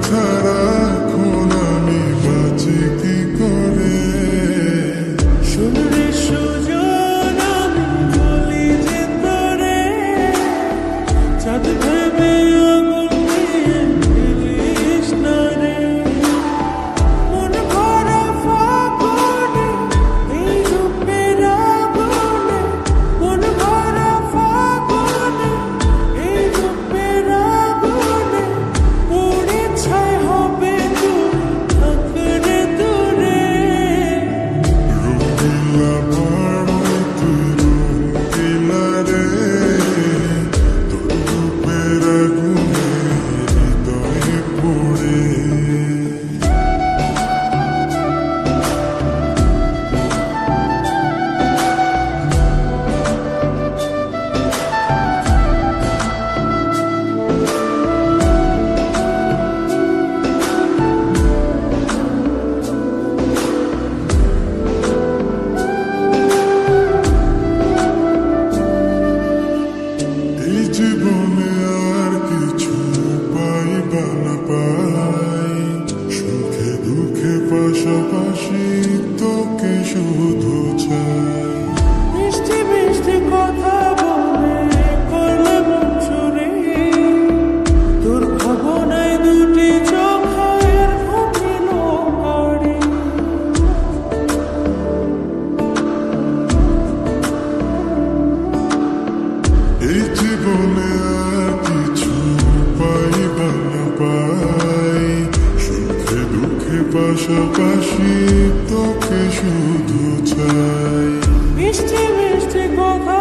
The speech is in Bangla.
ছাড়া এখন আমি বাঁচি কি করে? শরীরে সুজন আমি বলি যে তোরে, চাঁদ ভেবে আগুন দিয়ে ফেলিস না রে। মন ভরা ফাগুনে এই রূপের আগুনে, মন ভরা ফাগুনে এই রূপের আগুনে, পুড়ে ছাই হবে তুই থাকরে দূরে। রঙিলা পাড়ায় তুই রঙিলা রে, তোর রূপের আগুনে হৃদয়ে পড়ে। এই জীবনে আর কিছু পাইবা না পাই, সুখে দুঃখে পাশাপাশি তোকে শুধু চাই। মিষ্টি মিষ্টি কথা বলে করলে মন চুরি, তোর ভাবনায় দুটি চোখের ঘুমিল কারি। এই জীবনে আর কিছু পাইবা না পাই, সুখে দুঃখে পাশাপাশি তোকে শুধু চাই। মিষ্টি মিষ্টি কথা